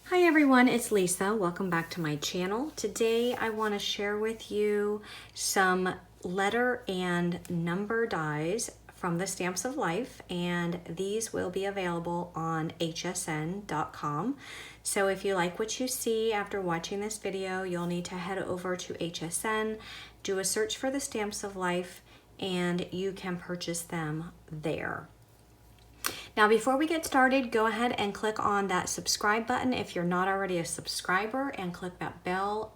Hi everyone, it's Lisa. Welcome back to my channel. Today I want to share with you some letter and number dies from the Stamps of Life, and these will be available on hsn.com. So if you like what you see after watching this video, you'll need to head over to HSN, do a search for the Stamps of Life, and you can purchase them there. Now, before we get started, go ahead and click on that subscribe button if you're not already a subscriber, and click that bell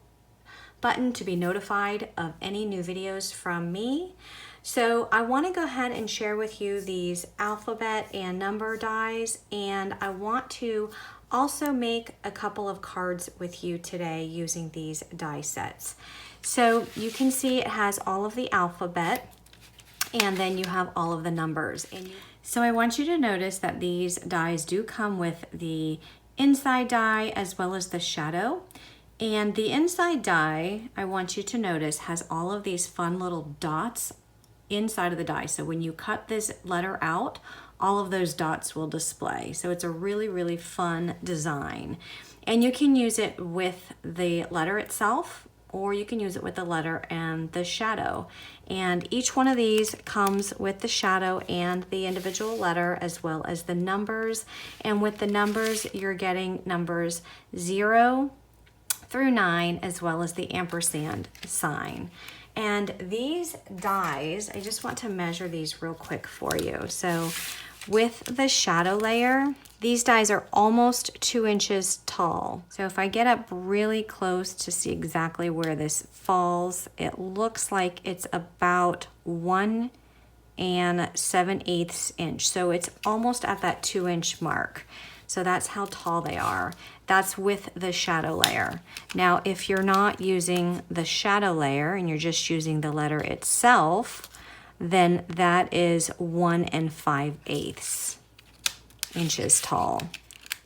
button to be notified of any new videos from me. So I want to go ahead and share with you these alphabet and number dies, and I want to also make a couple of cards with you today using these die sets. So you can see it has all of the alphabet, and then you have all of the numbers. So I want you to notice that these dies do come with the inside die as well as the shadow. And the inside die, I want you to notice, has all of these fun little dots inside of the die. So when you cut this letter out, all of those dots will display. So it's a really, really fun design. And you can use it with the letter itself, or you can use it with the letter and the shadow. And each one of these comes with the shadow and the individual letter as well as the numbers. And with the numbers, you're getting numbers 0 through 9 as well as the ampersand sign. And these dies, I just want to measure these real quick for you. So with the shadow layer, these dies are almost 2 inches tall. So if I get up really close to see exactly where this falls, it looks like it's about 1 7/8 inch. So it's almost at that 2-inch mark. So that's how tall they are. That's with the shadow layer. Now, if you're not using the shadow layer and you're just using the letter itself, then that is 1 5/8 inches tall.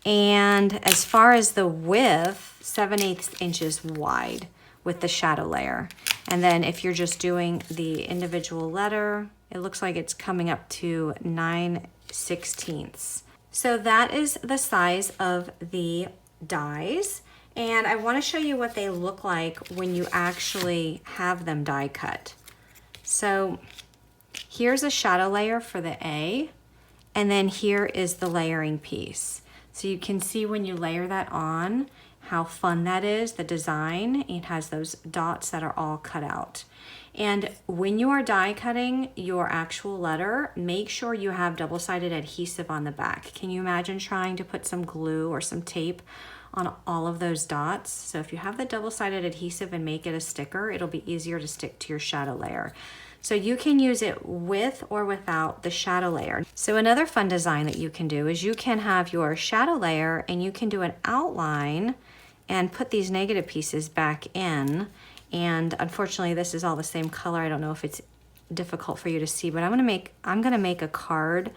And as far as the width, 7/8 inches wide with the shadow layer. And then if you're just doing the individual letter, it looks like it's coming up to 9/16. So that is the size of the dies. And I want to show you what they look like when you actually have them die cut. So here's a shadow layer for the A, and then here is the layering piece. So you can see when you layer that on, how fun that is, the design. It has those dots that are all cut out. And when you are die cutting your actual letter, make sure you have double-sided adhesive on the back. Can you imagine trying to put some glue or some tape on all of those dots? So if you have the double-sided adhesive and make it a sticker, it'll be easier to stick to your shadow layer. So you can use it with or without the shadow layer. So another fun design that you can do is you can have your shadow layer and you can do an outline and put these negative pieces back in. And unfortunately, this is all the same color. I don't know if it's difficult for you to see, but I'm gonna make a card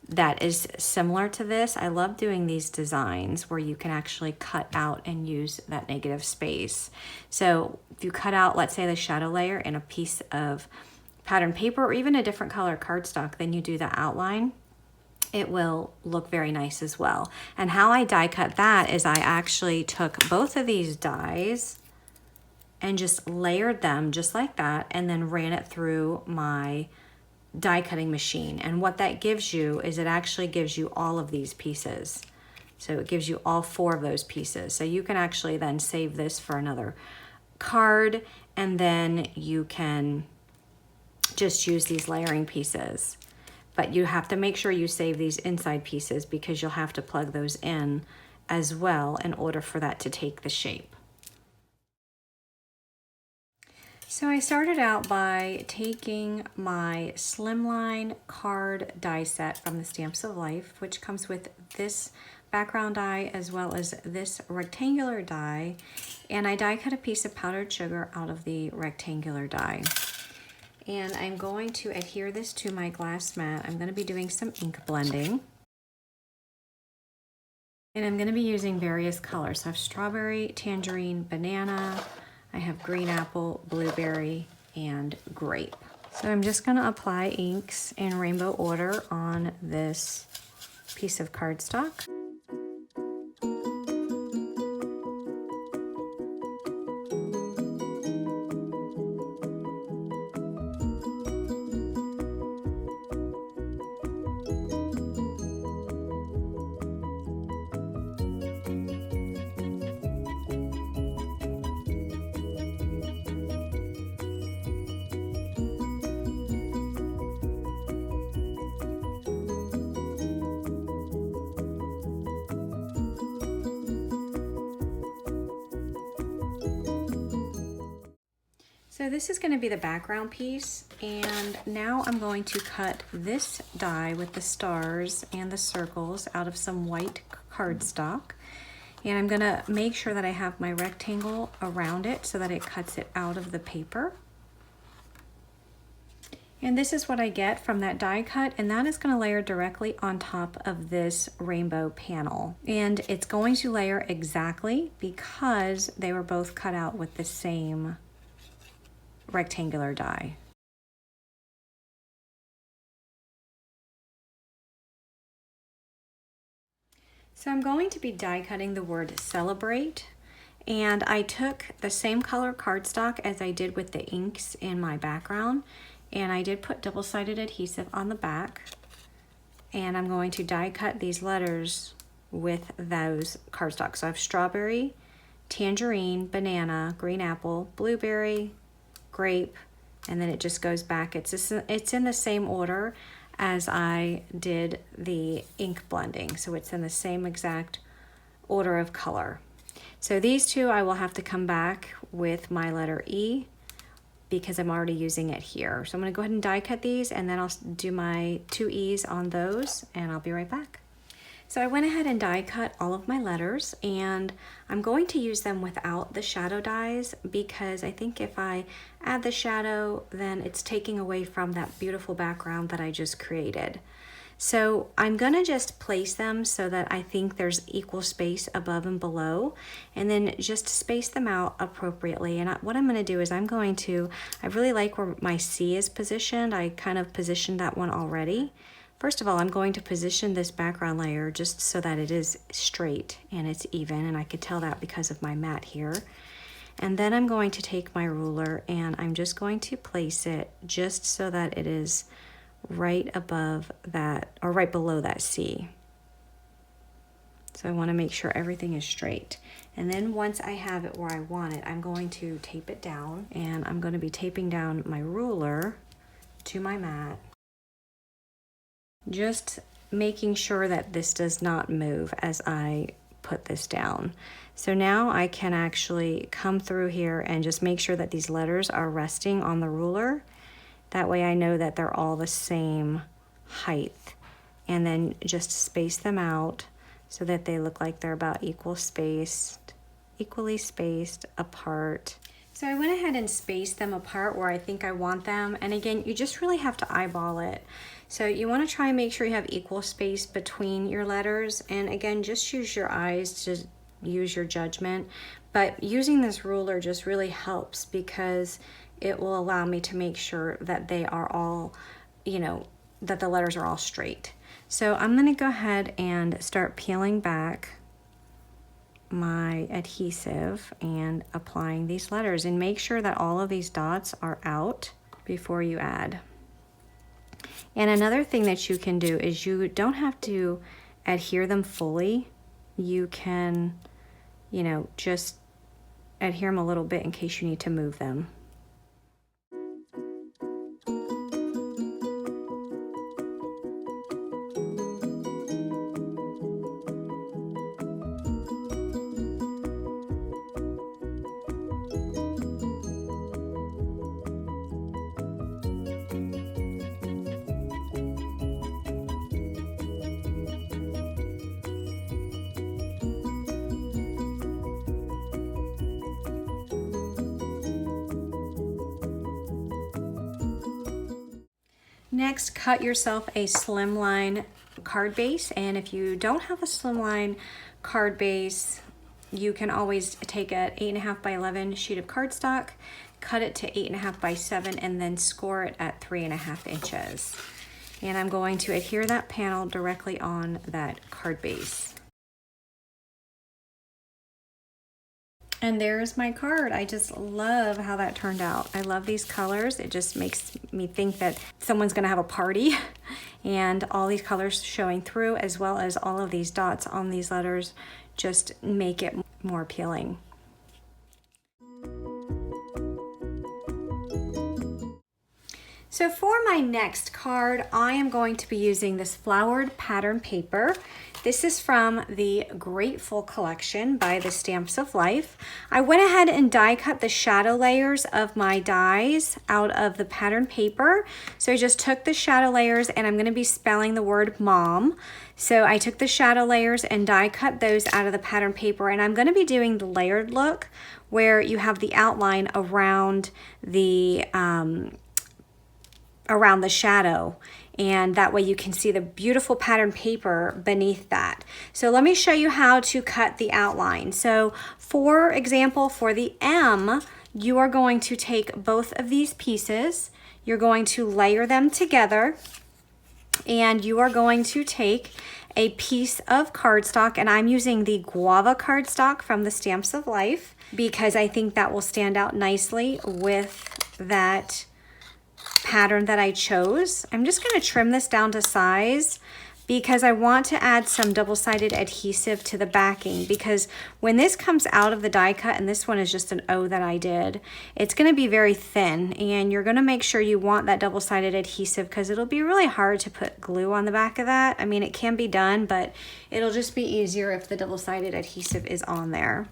that is similar to this. I love doing these designs where you can actually cut out and use that negative space. So if you cut out, let's say, the shadow layer in a piece of pattern paper or even a different color cardstock, then you do the outline, it will look very nice as well. And how I die cut that is I actually took both of these dies and just layered them just like that, and then ran it through my die cutting machine. And what that gives you is it actually gives you all of these pieces. So it gives you all 4 of those pieces. So you can actually then save this for another card, and then you can just use these layering pieces. But you have to make sure you save these inside pieces because you'll have to plug those in as well in order for that to take the shape. So I started out by taking my slimline card die set from the Stamps of Life, which comes with this background die as well as this rectangular die, and I die cut a piece of powdered sugar out of the rectangular die. And I'm going to adhere this to my glass mat. I'm going to be doing some ink blending. And I'm going to be using various colors. So I have strawberry, tangerine, banana, I have green apple, blueberry, and grape. So I'm just going to apply inks in rainbow order on this piece of cardstock. So this is going to be the background piece, and now I'm going to cut this die with the stars and the circles out of some white cardstock. And I'm going to make sure that I have my rectangle around it so that it cuts it out of the paper. And this is what I get from that die cut, and that is going to layer directly on top of this rainbow panel. And it's going to layer exactly because they were both cut out with the same rectangular die. So I'm going to be die cutting the word celebrate, and I took the same color cardstock as I did with the inks in my background, and I did put double-sided adhesive on the back, and I'm going to die cut these letters with those cardstock. So I have strawberry, tangerine, banana, green apple, blueberry, grape, and then it just goes back. It's in the same order as I did the ink blending, so it's in the same exact order of color. So these two I will have to come back with my letter E because I'm already using it here. So I'm going to go ahead and die cut these, and then I'll do my 2 E's on those, and I'll be right back. So I went ahead and die cut all of my letters, and I'm going to use them without the shadow dies because I think if I add the shadow, then it's taking away from that beautiful background that I just created. So I'm gonna just place them so that I think there's equal space above and below, and then just space them out appropriately. And what I'm gonna do is I really like where my C is positioned. I kind of positioned that one already. First of all, I'm going to position this background layer just so that it is straight and it's even, and I could tell that because of my mat here. And then I'm going to take my ruler and I'm just going to place it just so that it is right above that, or right below that C. So I want to make sure everything is straight. And then once I have it where I want it, I'm going to tape it down, and I'm going to be taping down my ruler to my mat, just making sure that this does not move as I put this down. So now I can actually come through here and just make sure that these letters are resting on the ruler. That way I know that they're all the same height, and then just space them out so that they look like they're about equally spaced apart. So I went ahead and spaced them apart where I think I want them. And again, you just really have to eyeball it. So you want to try and make sure you have equal space between your letters. And again, just use your eyes to use your judgment. But using this ruler just really helps because it will allow me to make sure that they are all, that the letters are all straight. So I'm going to go ahead and start peeling back my adhesive and applying these letters, and make sure that all of these dots are out before you add. And another thing that you can do is you don't have to adhere them fully. You can, just adhere them a little bit in case you need to move them. Next, cut yourself a slimline card base, and if you don't have a slimline card base, you can always take an 8.5 by 11 sheet of cardstock, cut it to 8.5 by 7, and then score it at 3.5 inches. And I'm going to adhere that panel directly on that card base. And there's my card. I just love how that turned out. I love these colors. It just makes me think that someone's gonna have a party, and all these colors showing through, as well as all of these dots on these letters, just make it more appealing. So for my next card, I am going to be using this flowered pattern paper. This is from the Grateful collection by the Stamps of Life. I went ahead and die cut the shadow layers of my dies out of the pattern paper. So I just took the shadow layers, and I'm going to be spelling the word mom. So I took the shadow layers and die cut those out of the pattern paper, and I'm going to be doing the layered look where you have the outline around the shadow, and that way you can see the beautiful pattern paper beneath that. So let me show you how to cut the outline. So for example, for the M, you are going to take both of these pieces, you're going to layer them together, and you are going to take a piece of cardstock, and I'm using the guava cardstock from the Stamps of Life because I think that will stand out nicely with that pattern that I chose. I'm just going to trim this down to size because I want to add some double-sided adhesive to the backing, because when this comes out of the die cut, and this one is just an O that I did, it's going to be very thin, and you're going to make sure you want that double-sided adhesive because it'll be really hard to put glue on the back of that. I mean, it can be done, but it'll just be easier if the double-sided adhesive is on there.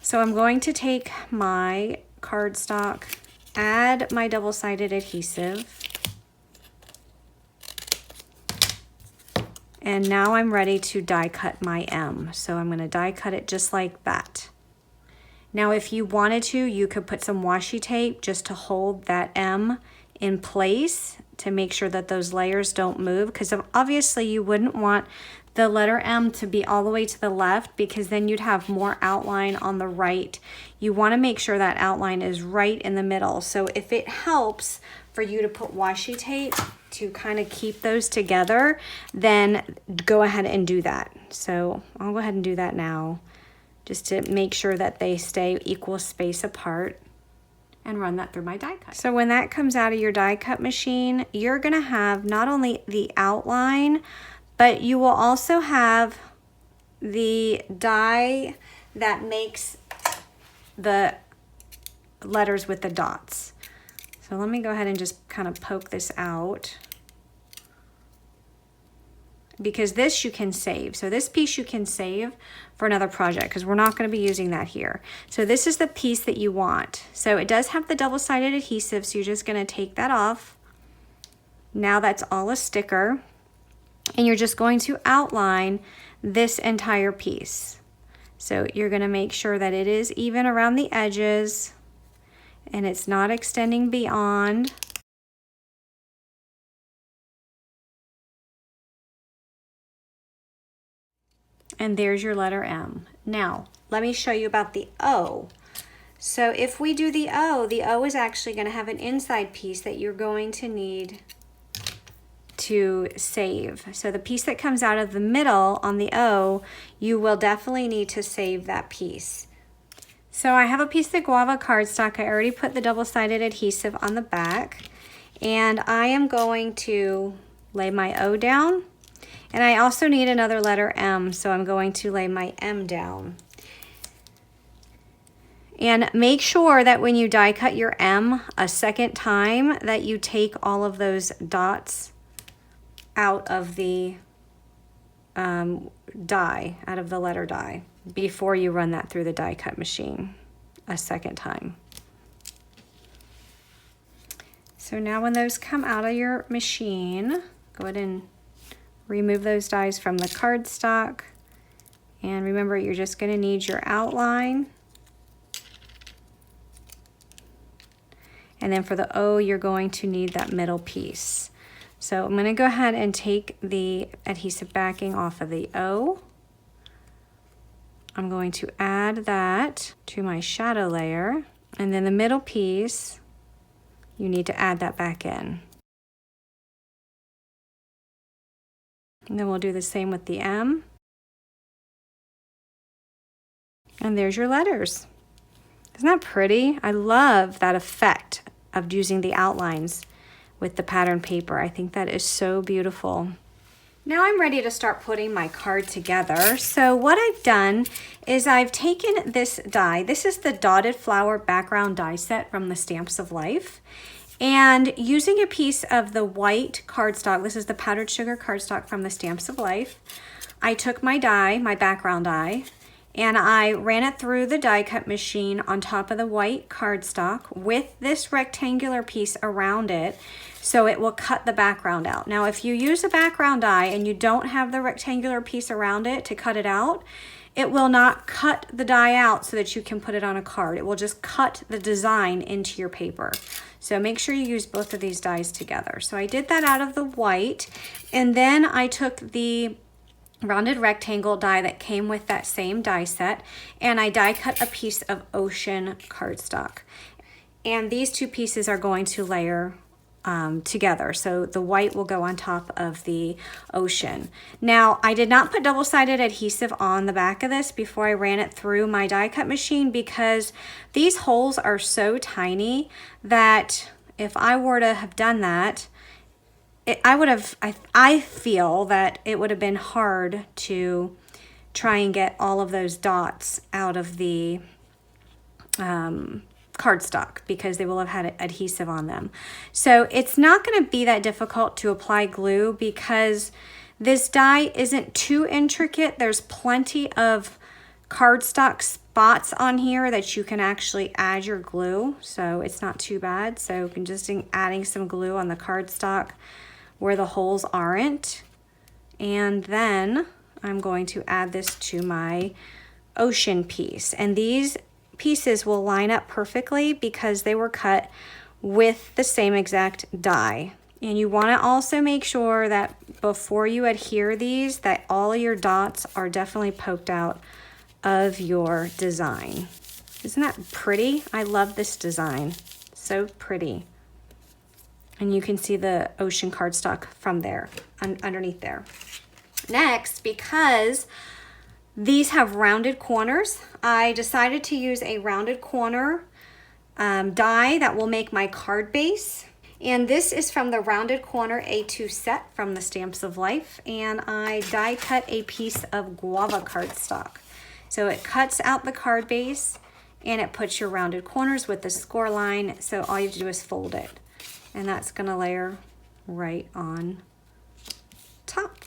So I'm going to take my cardstock, add my double-sided adhesive, and now I'm ready to die cut my M. So I'm going to die cut it just like that. Now if you wanted to, you could put some washi tape just to hold that M in place to make sure that those layers don't move, because obviously you wouldn't want the letter M to be all the way to the left because then you'd have more outline on the right. You want to make sure that outline is right in the middle. So if it helps for you to put washi tape to kind of keep those together, then go ahead and do that. So I'll go ahead and do that now just to make sure that they stay equal space apart, and run that through my die cut. So when that comes out of your die cut machine, you're gonna have not only the outline, but you will also have the die that makes the letters with the dots. So let me go ahead and just kind of poke this out, because this you can save. So this piece you can save for another project because we're not going to be using that here. So this is the piece that you want. So it does have the double-sided adhesive, so you're just going to take that off. Now that's all a sticker, and you're just going to outline this entire piece. So you're going to make sure that it is even around the edges and it's not extending beyond. And there's your letter M. Now, let me show you about the O. So if we do the O is actually going to have an inside piece that you're going to need to save. So the piece that comes out of the middle on the O, you will definitely need to save that piece. So I have a piece of guava cardstock. I already put the double-sided adhesive on the back, and I am going to lay my O down. And I also need another letter M, so I'm going to lay my M down. And make sure that when you die cut your M a second time, that you take all of those dots out of the die, out of the letter die, before you run that through the die cut machine a second time. So now when those come out of your machine, go ahead and remove those dies from the cardstock. And remember, you're just going to need your outline. And then for the O, you're going to need that middle piece. So I'm going to go ahead and take the adhesive backing off of the O. I'm going to add that to my shadow layer. And then the middle piece, you need to add that back in. And then we'll do the same with the M. And there's your letters. Isn't that pretty? I love that effect of using the outlines with the pattern paper. I think that is so beautiful. Now I'm ready to start putting my card together. So what I've done is I've taken this die. This is the Dotted Flower Background die set from the Stamps of Life. And using a piece of the white cardstock, this is the powdered sugar cardstock from the Stamps of Life, I took my die, my background die, and I ran it through the die cut machine on top of the white cardstock with this rectangular piece around it, so it will cut the background out. Now, if you use a background die and you don't have the rectangular piece around it to cut it out, it will not cut the die out so that you can put it on a card. It will just cut the design into your paper. So make sure you use both of these dies together. So I did that out of the white, and then I took the rounded rectangle die that came with that same die set, and I die cut a piece of ocean cardstock. And these two pieces are going to layer together. So the white will go on top of the ocean. Now, I did not put double-sided adhesive on the back of this before I ran it through my die cut machine, because these holes are so tiny that if I were to have done that, I feel that it would have been hard to try and get all of those dots out of the cardstock, because they will have had adhesive on them. So it's not going to be that difficult to apply glue, because this die isn't too intricate. There's plenty of cardstock spots on here that you can actually add your glue, so it's not too bad. So you can just adding some glue on the cardstock where the holes aren't, and then I'm going to add this to my ocean piece, and these pieces will line up perfectly because they were cut with the same exact die. And you want to also make sure that before you adhere these, that all of your dots are definitely poked out of your design. Isn't that pretty? I love this design. So pretty. And you can see the ocean cardstock from there, underneath there. Next, because these have rounded corners, I decided to use a rounded corner die that will make my card base. And this is from the Rounded Corner A2 set from the Stamps of Life. And I die cut a piece of guava cardstock. So it cuts out the card base and it puts your rounded corners with the score line. So all you have to do is fold it. And that's gonna layer right on top.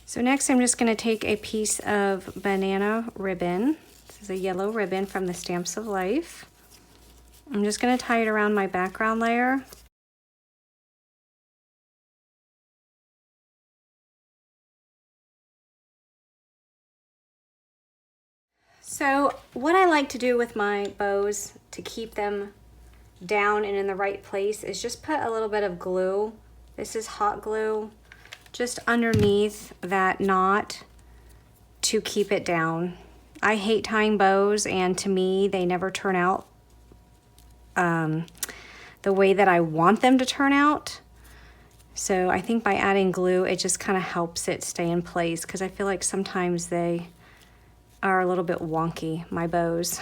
So next I'm just gonna take a piece of banana ribbon. This is a yellow ribbon from the Stamps of Life. I'm just gonna tie it around my background layer. So what I like to do with my bows to keep them down and in the right place is just put a little bit of glue. This is hot glue, just underneath that knot to keep it down. I hate tying bows, and to me they never turn out the way that I want them to turn out. So I think by adding glue, it just kind of helps it stay in place, because I feel like sometimes they are a little bit wonky, my bows.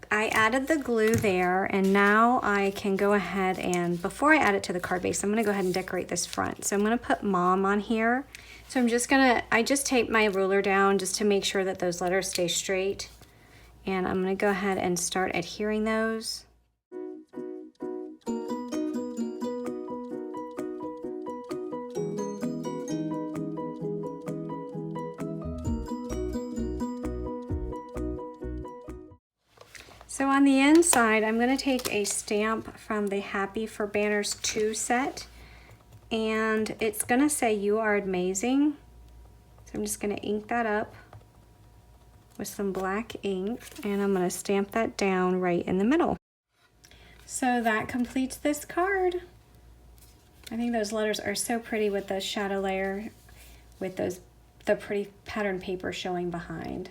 I added the glue there, and now I can go ahead and, before I add it to the card base, I'm gonna go ahead and decorate this front. So I'm gonna put Mom on here. So I just taped my ruler down just to make sure that those letters stay straight. And I'm gonna go ahead and start adhering those. So on the inside, I'm going to take a stamp from the Happy for Banners 2 set, and it's going to say "You are amazing." So I'm just going to ink that up with some black ink, and I'm going to stamp that down right in the middle. So that completes this card. I think those letters are so pretty with the shadow layer with the pretty pattern paper showing behind.